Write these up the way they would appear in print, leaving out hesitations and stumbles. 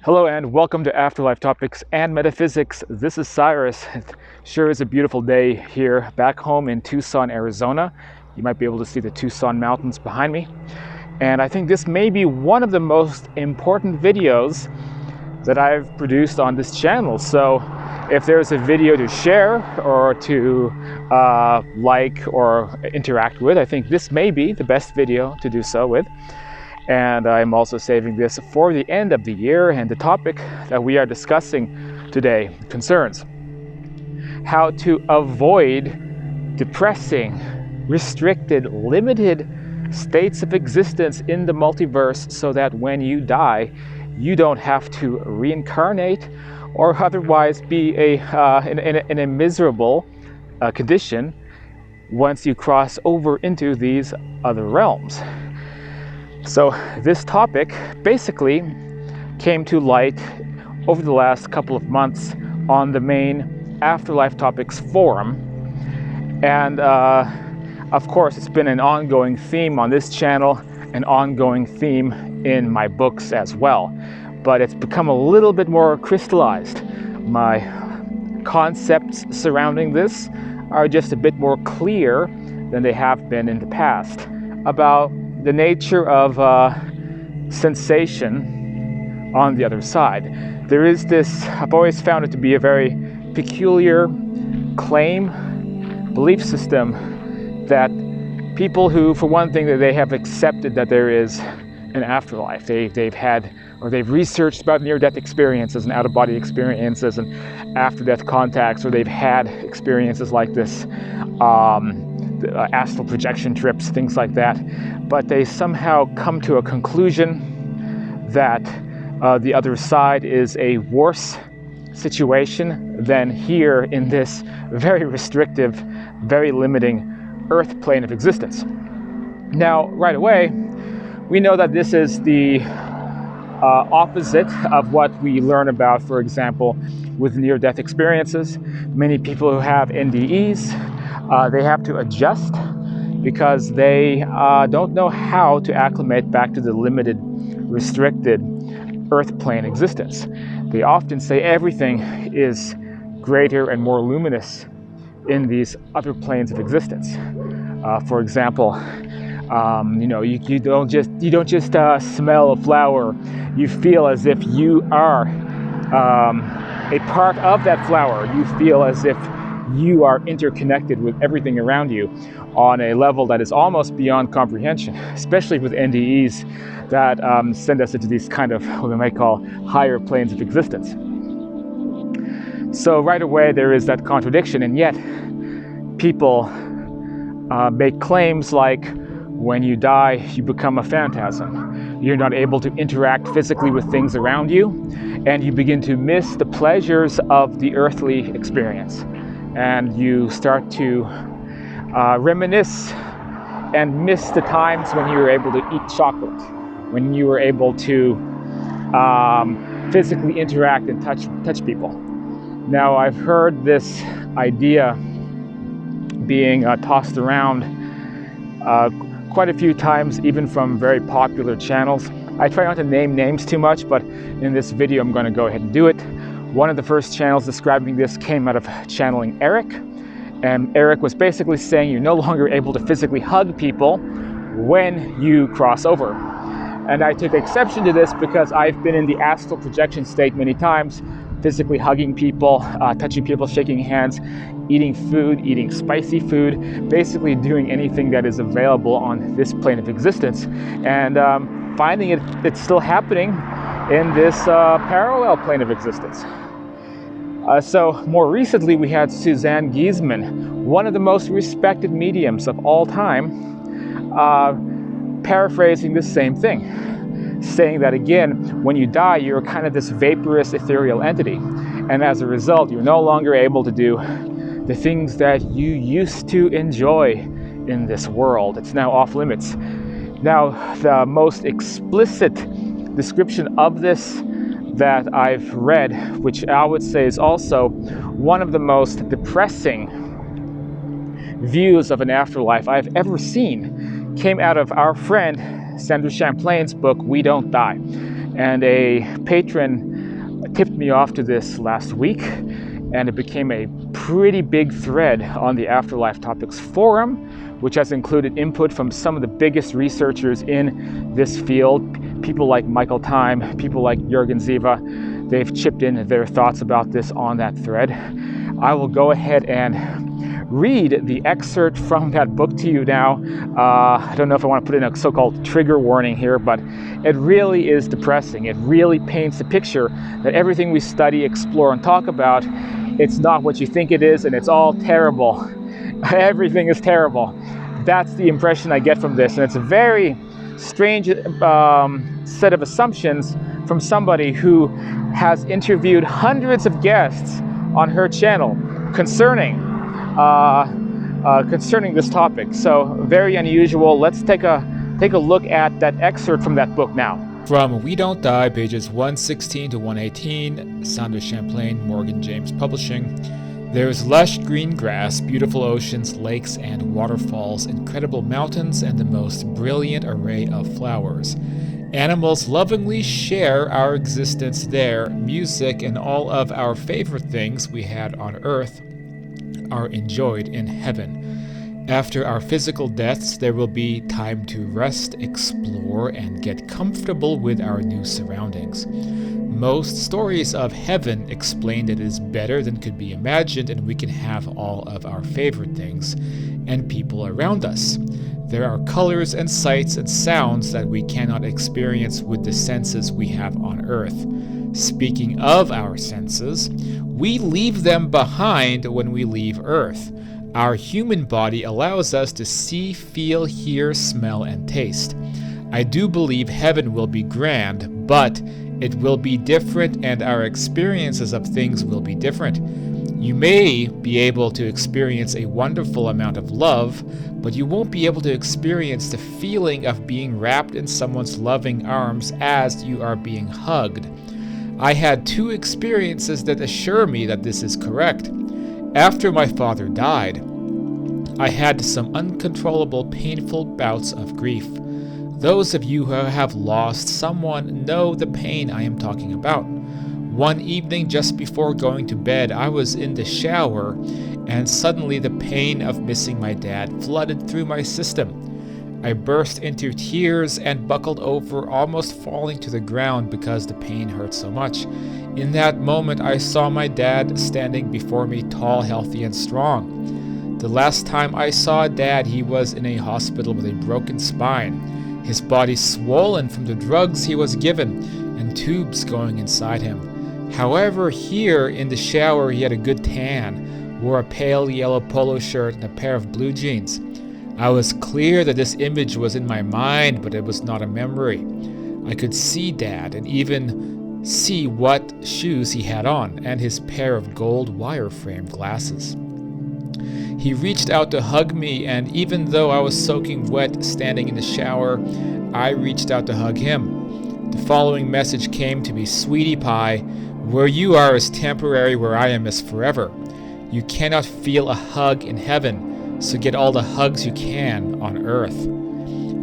Hello and welcome to Afterlife Topics and Metaphysics. This is Cyrus. It sure is a beautiful day here back home in Tucson, Arizona. You might be able to see the Tucson mountains behind me. And I think this may be one of the most important videos that I've produced on this channel. So if there's a video to share or to like or interact with, I think this may be the best video to do so with. And I'm also saving this for the end of the year, and the topic that we are discussing today concerns how to avoid depressing, restricted, limited states of existence in the multiverse so that when you die, you don't have to reincarnate or otherwise be in a miserable condition once you cross over into these other realms. So this topic basically came to light over the last couple of months on the main Afterlife Topics forum. And of course, it's been an ongoing theme on this channel, an ongoing theme in my books as well. But it's become a little bit more crystallized. My concepts surrounding this are just a bit more clear than they have been in the past about the nature of sensation on the other side. There is this, I've always found it to be a very peculiar claim, belief system that people who, for one thing, that they have accepted that there is an afterlife. They've had, or they've researched about near-death experiences and out-of-body experiences and after-death contacts, or they've had experiences like this, astral projection trips, things like that. But they somehow come to a conclusion that the other side is a worse situation than here in this very restrictive, very limiting earth plane of existence. Now, right away, we know that this is the opposite of what we learn about, for example, with near-death experiences. Many people who have NDEs, they have to adjust because they don't know how to acclimate back to the limited, restricted earth plane existence. They often say everything is greater and more luminous in these other planes of existence. For example, you don't just smell a flower. You feel as if you are a part of that flower. You feel as if you are interconnected with everything around you on a level that is almost beyond comprehension, especially with NDEs that send us into these kind of what we might call higher planes of existence. So right away there is that contradiction, and yet people make claims like when you die you become a phantasm. You're not able to interact physically with things around you, and you begin to miss the pleasures of the earthly experience. And you start to reminisce and miss the times when you were able to eat chocolate, when you were able to physically interact and touch people. Now, I've heard this idea being tossed around quite a few times, even from very popular channels. I try not to name names too much, but in this video I'm going to go ahead and do it. One of the first channels describing this came out of channeling Eric, and Eric was basically saying you're no longer able to physically hug people when you cross over. And I took exception to this because I've been in the astral projection state many times, physically hugging people, touching people, shaking hands, eating food, eating spicy food, basically doing anything that is available on this plane of existence, and finding it's still happening in this parallel plane of existence. So more recently we had Suzanne Giesemann, one of the most respected mediums of all time, paraphrasing the same thing, saying that again, when you die, you're kind of this vaporous, ethereal entity. And as a result, you're no longer able to do the things that you used to enjoy in this world. It's now off limits. Now, the most explicit description of this that I've read, which I would say is also one of the most depressing views of an afterlife I've ever seen, came out of our friend Sandra Champlain's book, We Don't Die. And a patron tipped me off to this last week, and it became a pretty big thread on the Afterlife Topics forum, which has included input from some of the biggest researchers in this field. People like Michael Time, people like Jürgen Ziva, they've chipped in their thoughts about this on that thread. I will go ahead and read the excerpt from that book to you now. I don't know if I want to put in a so-called trigger warning here, but it really is depressing. It really paints a picture that everything we study, explore, and talk about, it's not what you think it is, and it's all terrible. Everything is terrible. That's the impression I get from this, and it's a very strange set of assumptions from somebody who has interviewed hundreds of guests on her channel concerning this topic. So very unusual. Let's take a look at that excerpt from that book now. From We Don't Die, pages 116 to 118, Sandra Champlain, Morgan James Publishing. There's lush green grass, beautiful oceans, lakes and waterfalls, incredible mountains, and the most brilliant array of flowers. Animals lovingly share our existence there. Music and all of our favorite things we had on earth are enjoyed in heaven. After our physical deaths, there will be time to rest, explore, and get comfortable with our new surroundings. Most stories of heaven explain that it is better than could be imagined, and we can have all of our favorite things and people around us. There are colors and sights and sounds that we cannot experience with the senses we have on earth. Speaking of our senses, we leave them behind when we leave earth. Our human body allows us to see, feel, hear, smell, and taste. I do believe heaven will be grand, but it will be different, and our experiences of things will be different. You may be able to experience a wonderful amount of love, but you won't be able to experience the feeling of being wrapped in someone's loving arms as you are being hugged. I had 2 experiences that assure me that this is correct. After my father died, I had some uncontrollable, painful bouts of grief. Those of you who have lost someone know the pain I am talking about. One evening just before going to bed, I was in the shower, and suddenly the pain of missing my dad flooded through my system. I burst into tears and buckled over, almost falling to the ground because the pain hurt so much. In that moment, I saw my dad standing before me, tall, healthy, and strong. The last time I saw Dad, he was in a hospital with a broken spine, his body swollen from the drugs he was given, and tubes going inside him. However, here in the shower, he had a good tan, wore a pale yellow polo shirt and a pair of blue jeans. I was clear that this image was in my mind, but it was not a memory. I could see Dad and even see what shoes he had on and his pair of gold wireframe glasses. He reached out to hug me, and even though I was soaking wet standing in the shower, I reached out to hug him. The following message came to me: Sweetie pie, where you are is temporary, where I am is forever. You cannot feel a hug in heaven, so get all the hugs you can on earth.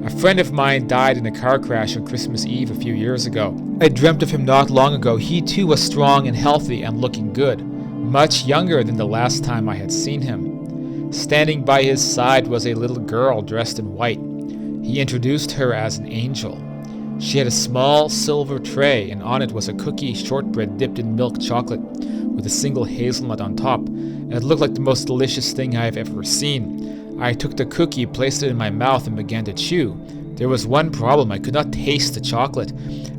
A friend of mine died in a car crash on Christmas Eve a few years ago. I dreamt of him not long ago. He too was strong and healthy and looking good, much younger than the last time I had seen him. Standing by his side was a little girl dressed in white. He introduced her as an angel. She had a small silver tray, and on it was a cookie shortbread dipped in milk chocolate with a single hazelnut on top. It looked like the most delicious thing I have ever seen. I took the cookie, placed it in my mouth, and began to chew. There was one problem: I could not taste the chocolate.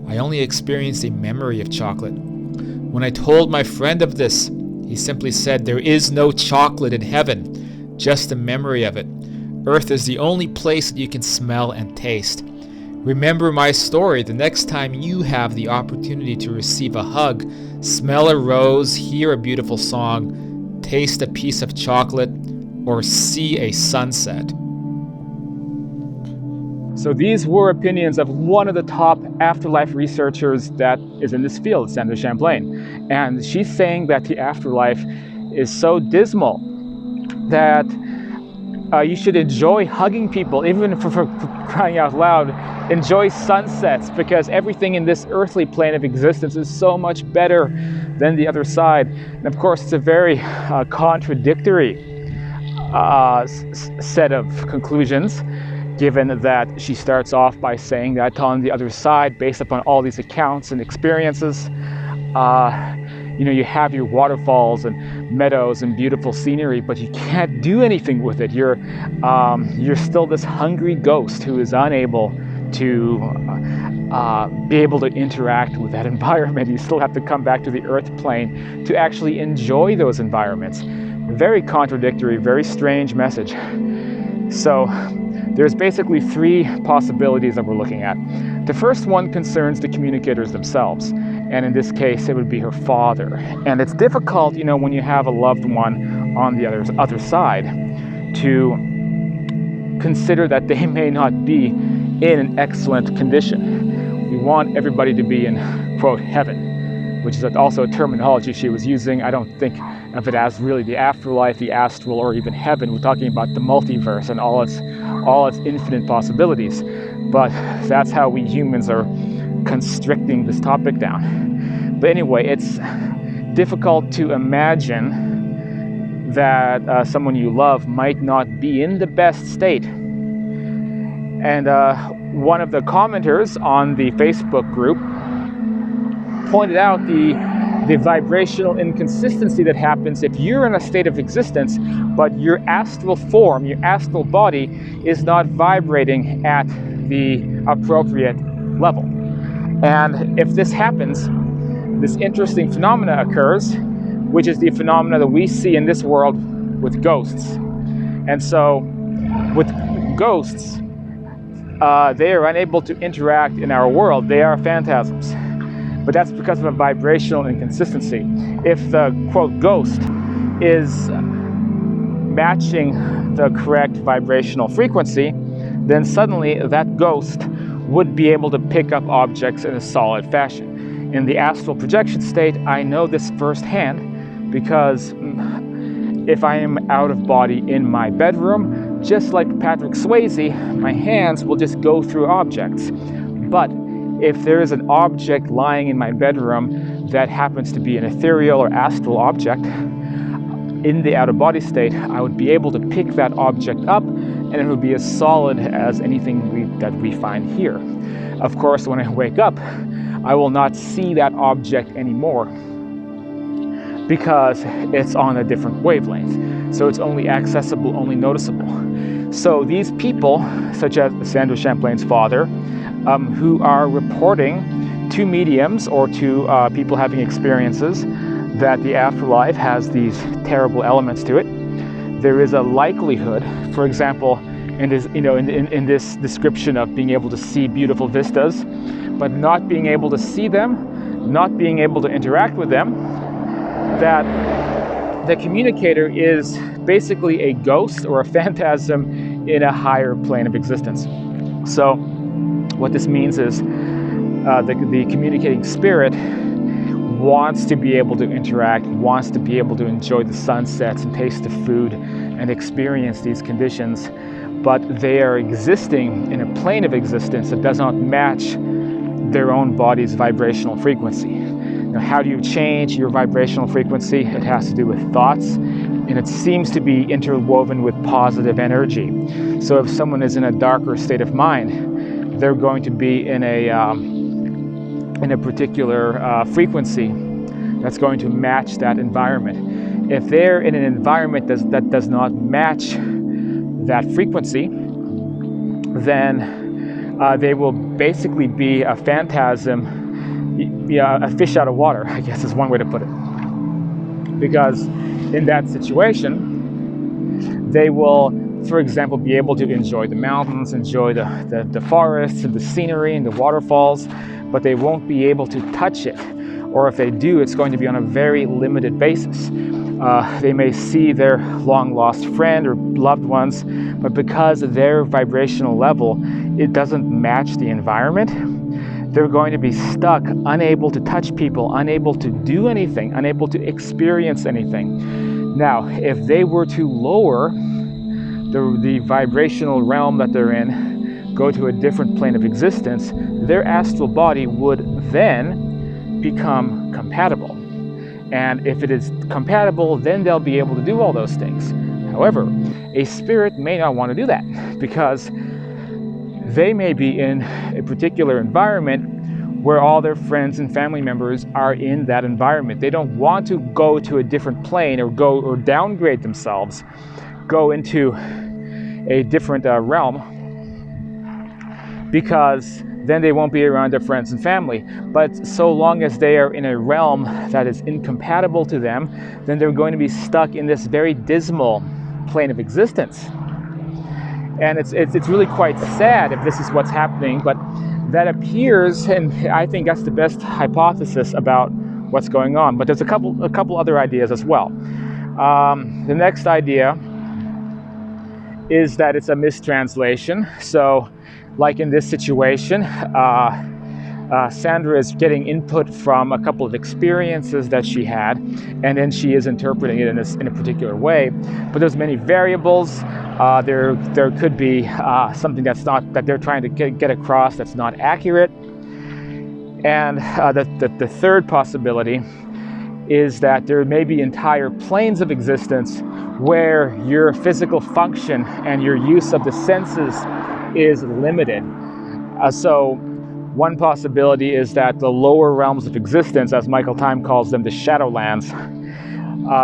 I only experienced a memory of chocolate. When I told my friend of this, he simply said, "There is no chocolate in heaven, just a memory of it. Earth is the only place that you can smell and taste." Remember my story the next time you have the opportunity to receive a hug, smell a rose, hear a beautiful song, taste a piece of chocolate, or see a sunset. So these were opinions of one of the top afterlife researchers that is in this field, Sandra Champlain. And she's saying that the afterlife is so dismal that you should enjoy hugging people, even for crying out loud. enjoy sunsets, because everything in this earthly plane of existence is so much better than the other side. And of course, it's a very contradictory set of conclusions, given that she starts off by saying that on the other side, based upon all these accounts and experiences, you have your waterfalls and meadows and beautiful scenery, but you can't do anything with it. You're still this hungry ghost who is unable to be able to interact with that environment. You still have to come back to the earth plane to actually enjoy those environments. Very contradictory, very strange message. So there's basically three possibilities that we're looking at. The first one concerns the communicators themselves, and in this case it would be her father. And it's difficult, when you have a loved one on the other side, to consider that they may not be in an excellent condition. We want everybody to be in, quote, heaven, which is also a terminology she was using. I don't think of it as really the afterlife, the astral, or even heaven. We're talking about the multiverse and all its infinite possibilities. But that's how we humans are constricting this topic down. But anyway, it's difficult to imagine that someone you love might not be in the best state. And one of the commenters on the Facebook group pointed out the vibrational inconsistency that happens if you're in a state of existence, but your astral form, your astral body, is not vibrating at the appropriate level. And if this happens, this interesting phenomena occurs, which is the phenomena that we see in this world with ghosts. And so with ghosts, they are unable to interact in our world. They are phantasms. But that's because of a vibrational inconsistency. If the, quote, ghost is matching the correct vibrational frequency, then suddenly that ghost would be able to pick up objects in a solid fashion. In the astral projection state, I know this firsthand, because if I am out of body in my bedroom, just like Patrick Swayze, my hands will just go through objects. But if there is an object lying in my bedroom that happens to be an ethereal or astral object, in the out-of-body state, I would be able to pick that object up, and it would be as solid as anything that we find here. Of course, when I wake up, I will not see that object anymore, because it's on a different wavelength. So it's only accessible, only noticeable. So these people, such as Sandra Champlain's father, who are reporting to mediums or to people having experiences that the afterlife has these terrible elements to it, there is a likelihood, for example, in this, in this description of being able to see beautiful vistas, but not being able to see them, not being able to interact with them, that the communicator is basically a ghost or a phantasm in a higher plane of existence. So what this means is the communicating spirit wants to be able to interact, wants to be able to enjoy the sunsets and taste the food and experience these conditions, but they are existing in a plane of existence that does not match their own body's vibrational frequency. Now, how do you change your vibrational frequency? It has to do with thoughts, and it seems to be interwoven with positive energy. So if someone is in a darker state of mind, they're going to be in a particular frequency that's going to match that environment. If they're in an environment that does not match that frequency, then they will basically be a phantasm, a fish out of water, I guess is one way to put it. Because in that situation, they will, for example, be able to enjoy the mountains, enjoy the forests and the scenery and the waterfalls, but they won't be able to touch it. Or if they do, it's going to be on a very limited basis. They may see their long-lost friend or loved ones, but because of their vibrational level, it doesn't match the environment, they're going to be stuck, unable to touch people, unable to do anything, unable to experience anything. Now, if they were to lower the vibrational realm that they're in go to a different plane of existence, their astral body would then become compatible. And if it is compatible, then they'll be able to do all those things. However, a spirit may not want to do that because they may be in a particular environment where all their friends and family members are in that environment. They don't want to go to a different plane or downgrade themselves, go into a different realm, because then they won't be around their friends and family. But so long as they are in a realm that is incompatible to them, then they're going to be stuck in this very dismal plane of existence. And it's really quite sad if this is what's happening, but that appears, and I think that's the best hypothesis about what's going on. But there's a couple other ideas as well. The next idea is that it's a mistranslation. So, like in this situation, Sandra is getting input from a couple of experiences that she had, and then she is interpreting it in a particular way. But there's many variables. There could be something that they're trying to get across that's not accurate. And the third possibility is that there may be entire planes of existence where your physical function and your use of the senses is limited. So one possibility is that the lower realms of existence, as Michael Time calls them, the Shadowlands,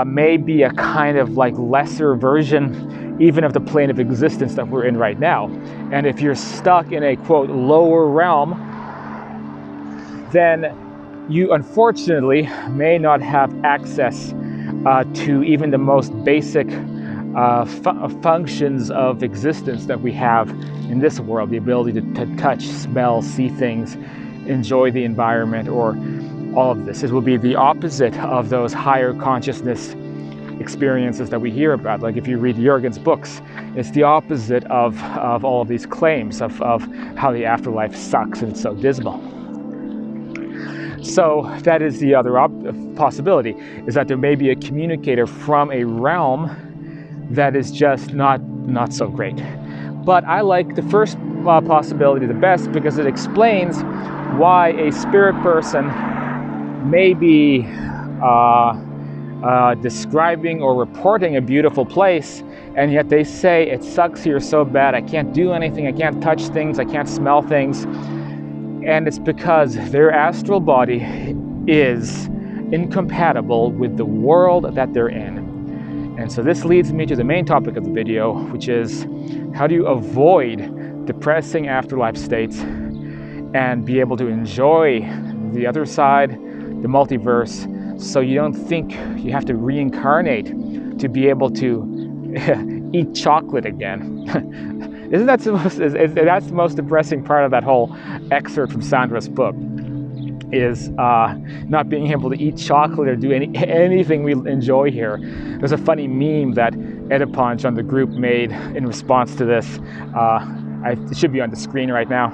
may be a kind of like lesser version even of the plane of existence that we're in right now. And if you're stuck in a, quote, lower realm, then you unfortunately may not have access to even the most basic functions of existence that we have in this world, the ability to touch, smell, see things, enjoy the environment, or all of this. It will be the opposite of those higher consciousness experiences that we hear about. Like if you read Jürgen's books, it's the opposite of all of these claims of how the afterlife sucks and it's so dismal. So that is the other possibility, is that there may be a communicator from a realm that is just not so great. But I like the first possibility the best because it explains why a spirit person may be describing or reporting a beautiful place, and yet they say it sucks here so bad, I can't do anything, I can't touch things, I can't smell things. And it's because their astral body is incompatible with the world that they're in. And so this leads me to the main topic of the video, which is how do you avoid depressing afterlife states and be able to enjoy the other side, the multiverse, so you don't think you have to reincarnate to be able to eat chocolate again. Isn't that that's the most depressing part of that whole excerpt from Sandra's book, is not being able to eat chocolate or do anything we enjoy here. There's a funny meme that Edipunch on the group made in response to this. It should be on the screen right now.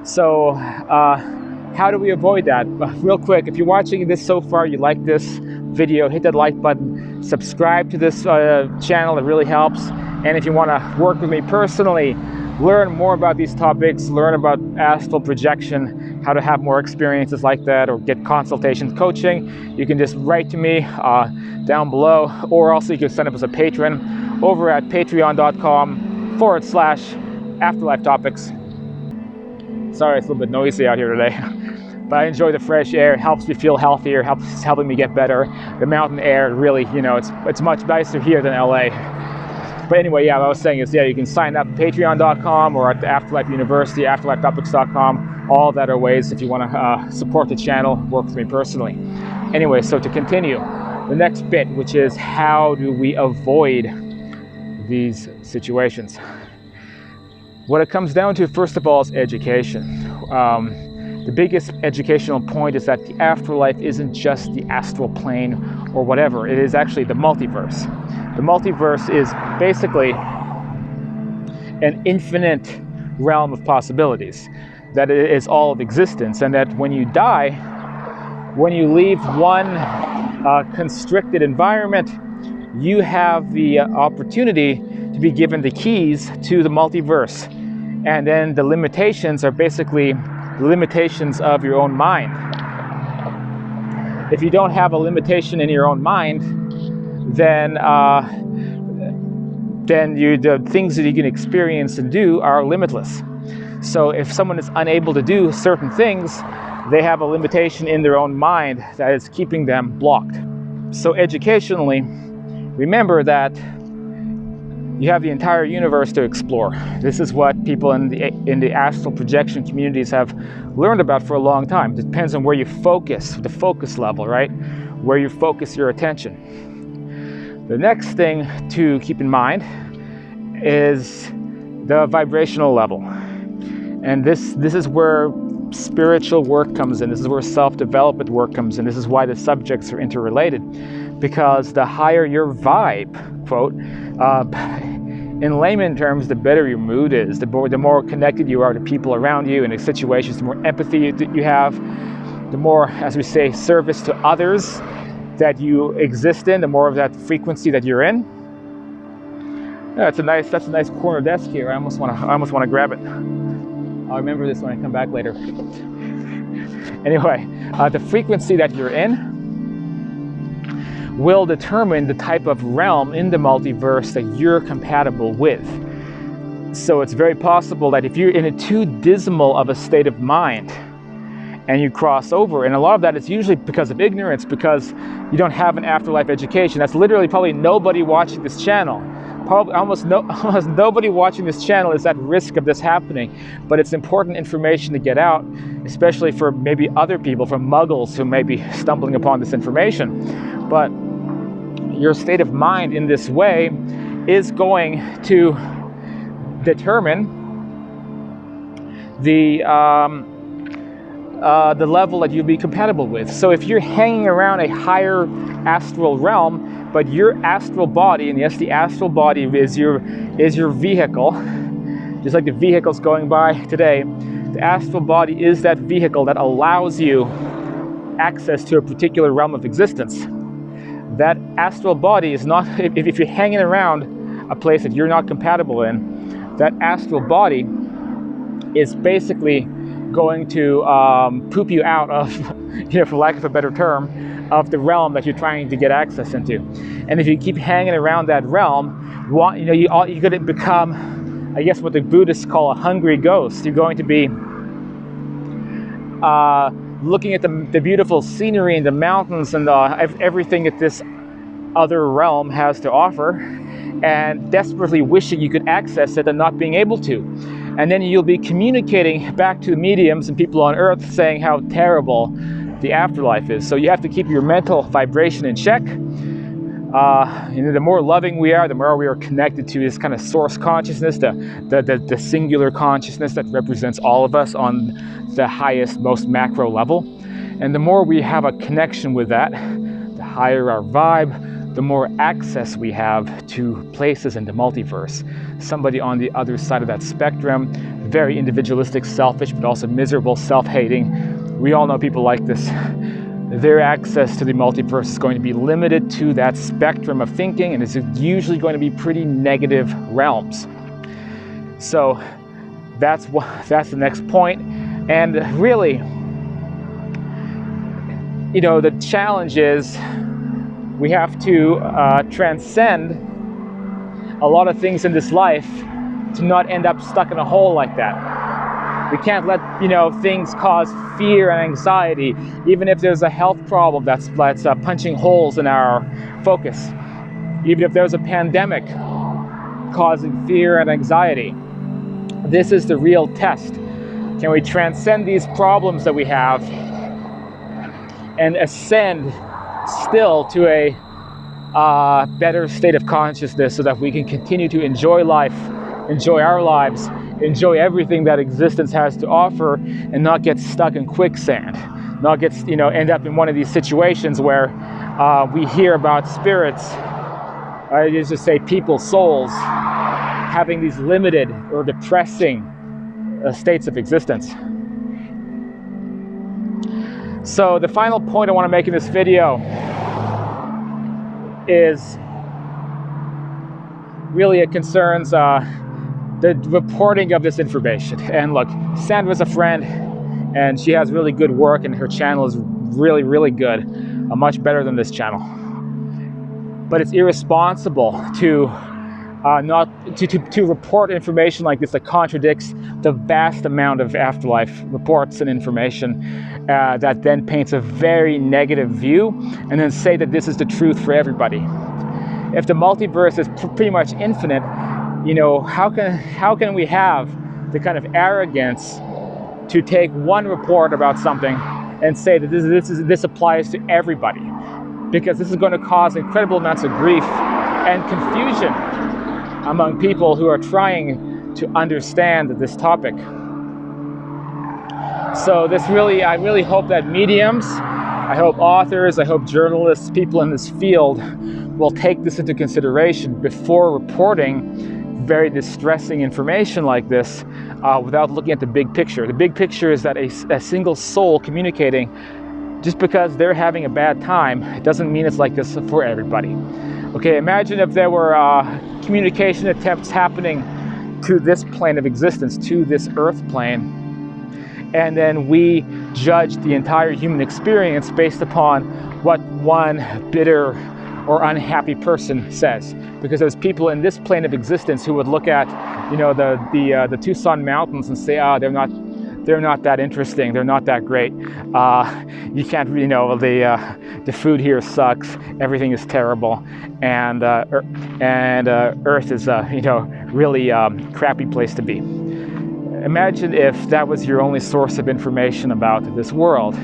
So how do we avoid that? Real quick, if you're watching this so far, you like this video, hit that like button, subscribe to this channel, it really helps. And if you want to work with me personally, learn more about these topics, learn about astral projection, how to have more experiences like that, or get consultation coaching, you can just write to me down below, or also you can send up as a patron over at patreon.com/afterlife topics. Sorry, it's a little bit noisy out here today. But I enjoy the fresh air. It helps me feel healthier, helping me get better. The mountain air, really, it's much nicer here than LA. But anyway, yeah, what I was saying is, you can sign up at patreon.com or at the Afterlife University, afterlifetopics.com. All that are ways if you want to support the channel, work with me personally. Anyway, so to continue, the next bit, which is how do we avoid these situations? What it comes down to, first of all, is education. The biggest educational point is that the afterlife isn't just the astral plane or whatever. It is actually the multiverse. The multiverse is basically an infinite realm of possibilities, that it is all of existence, and that when you die, when you leave one constricted environment, you have the opportunity to be given the keys to the multiverse. And then the limitations are basically the limitations of your own mind. If you don't have a limitation in your own mind, then the things that you can experience and do are limitless. So if someone is unable to do certain things, they have a limitation in their own mind that is keeping them blocked. So educationally, remember that you have the entire universe to explore. This is what people in the astral projection communities have learned about for a long time. It depends on where you focus, the focus level, right? Where you focus your attention. The next thing to keep in mind is the vibrational level. And this is where spiritual work comes in. This is where self-development work comes in. This is why the subjects are interrelated. Because the higher your vibe, quote, in layman terms, the better your mood is, the more connected you are to people around you and the situations, the more empathy that you have, the more, as we say, service to others that you exist in, the more of that frequency that you're in. Yeah, that's a nice corner desk here. I almost want to grab it. I'll remember this when I come back later. Anyway, the frequency that you're in will determine the type of realm in the multiverse that you're compatible with. So it's very possible that if you're in a too dismal of a state of mind and you cross over, and a lot of that is usually because of ignorance, because you don't have an afterlife education. That's literally probably nobody watching this channel. Probably almost nobody watching this channel is at risk of this happening, but it's important information to get out, especially for maybe other people, for muggles who may be stumbling upon this information. But your state of mind in this way is going to determine the level that you'll be compatible with. So if you're hanging around a higher astral realm, but your astral body, and yes, the astral body is your vehicle, just like the vehicles going by today, the astral body is that vehicle that allows you access to a particular realm of existence. That astral body is not, if you're hanging around a place that you're not compatible in, that astral body is basically going to poop you out of, for lack of a better term, of the realm that you're trying to get access into. And if you keep hanging around that realm, you're going to become, I guess, what the Buddhists call a hungry ghost. You're going to be looking at the beautiful scenery and the mountains and everything that this other realm has to offer, and desperately wishing you could access it and not being able to. And then you'll be communicating back to the mediums and people on Earth saying how terrible the afterlife is. So you have to keep your mental vibration in check. The more loving we are, the more we are connected to this kind of source consciousness, the singular consciousness that represents all of us on the highest, most macro level. And the more we have a connection with that, the higher our vibe, the more access we have to places in the multiverse. Somebody on the other side of that spectrum, very individualistic, selfish, but also miserable, self-hating. We all know people like this. Their access to the multiverse is going to be limited to that spectrum of thinking, and it's usually going to be pretty negative realms. So that's the next point. And really, the challenge is we have to transcend a lot of things in this life to not end up stuck in a hole like that. We can't let things cause fear and anxiety, even if there's a health problem that's punching holes in our focus. Even if there's a pandemic causing fear and anxiety. This is the real test. Can we transcend these problems that we have and ascend still to a better state of consciousness so that we can continue to enjoy life, enjoy our lives, enjoy everything that existence has to offer, and not get stuck in quicksand, not get end up in one of these situations where we hear about spirits, I used to say people's souls, having these limited or depressing states of existence. So the final point I want to make in this video is really it concerns the reporting of this information. And look, Sandra's a friend, and she has really good work, and her channel is really, really good, much better than this channel. But it's irresponsible to to report information like this that contradicts the vast amount of afterlife reports and information that then paints a very negative view, and then say that this is the truth for everybody. If the multiverse is pretty much infinite, you know, how can we have the kind of arrogance to take one report about something and say that this applies to everybody? Because this is going to cause incredible amounts of grief and confusion among people who are trying to understand this topic. So I really hope that mediums, I hope authors, I hope journalists, people in this field will take this into consideration before reporting very distressing information like this without looking at the big picture. The big picture is that a single soul communicating, just because they're having a bad time, it doesn't mean it's like this for everybody. Okay, imagine if there were communication attempts happening to this plane of existence, to this earth plane, and then we judge the entire human experience based upon what one bitter or unhappy person says. Because there's people in this plane of existence who would look at, you know, the Tucson mountains and say, they're not that interesting, they're not that great. You can't really know, the food here sucks, everything is terrible, and Earth is really crappy place to be. Imagine if that was your only source of information about this world.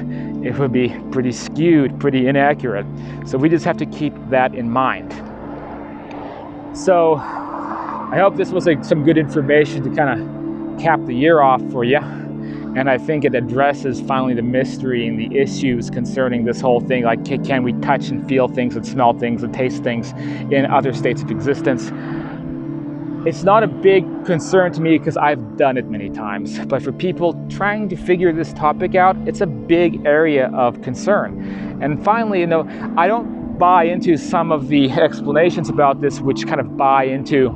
It would be pretty skewed, pretty inaccurate. So we just have to keep that in mind. So I hope this was some good information to kind of cap the year off for you. And I think it addresses finally the mystery and the issues concerning this whole thing. Like, can we touch and feel things and smell things and taste things in other states of existence? It's not a big concern to me because I've done it many times. But for people trying to figure this topic out, it's a big area of concern. And finally, I don't buy into some of the explanations about this, which kind of buy into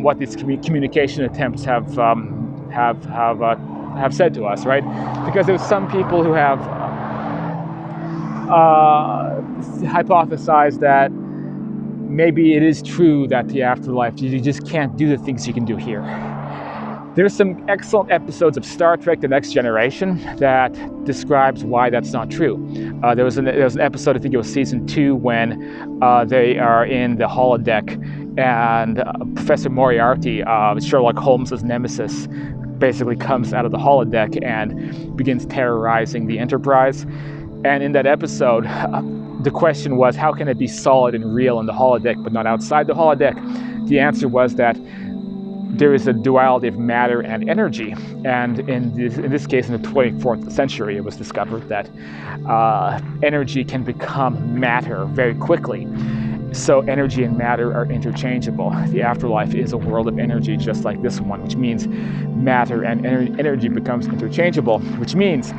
what these communication attempts have said to us, right? Because there's some people who have hypothesized that maybe it is true that the afterlife, you just can't do the things you can do here. There's some excellent episodes of Star Trek: The Next Generation that describes why that's not true. There was an episode, I think it was season 2, when they are in the holodeck, and Professor Moriarty, Sherlock Holmes' nemesis, basically comes out of the holodeck and begins terrorizing the Enterprise. And in that episode, the question was, how can it be solid and real in the holodeck but not outside the holodeck? The answer was that there is a duality of matter and energy. And in this case, in the 24th century, it was discovered that energy can become matter very quickly. So energy and matter are interchangeable. The afterlife is a world of energy just like this one, which means matter and energy becomes interchangeable, which means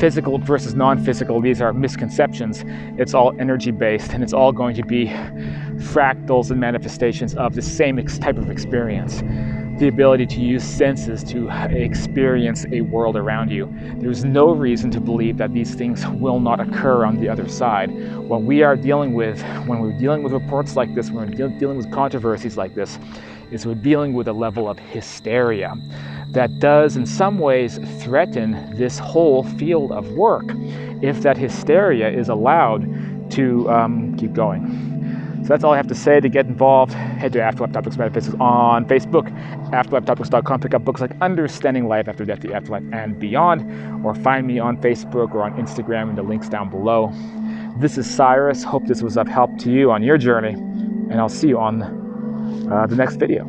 physical versus non-physical, these are misconceptions. It's all energy-based, and it's all going to be fractals and manifestations of the same type of experience. The ability to use senses to experience a world around you. There's no reason to believe that these things will not occur on the other side. What we are dealing with, when we're dealing with reports like this, when we're dealing with controversies like this, is we're dealing with a level of hysteria that does in some ways threaten this whole field of work if that hysteria is allowed to keep going. So that's all I have to say. To get involved, head to Afterlife Topics Metaphysics on Facebook, afterlifetopics.com. Pick up books like Understanding Life After Death, The Afterlife, and Beyond, or find me on Facebook or on Instagram in the links down below. This is Cyrus. Hope this was of help to you on your journey, and I'll see you on the next video.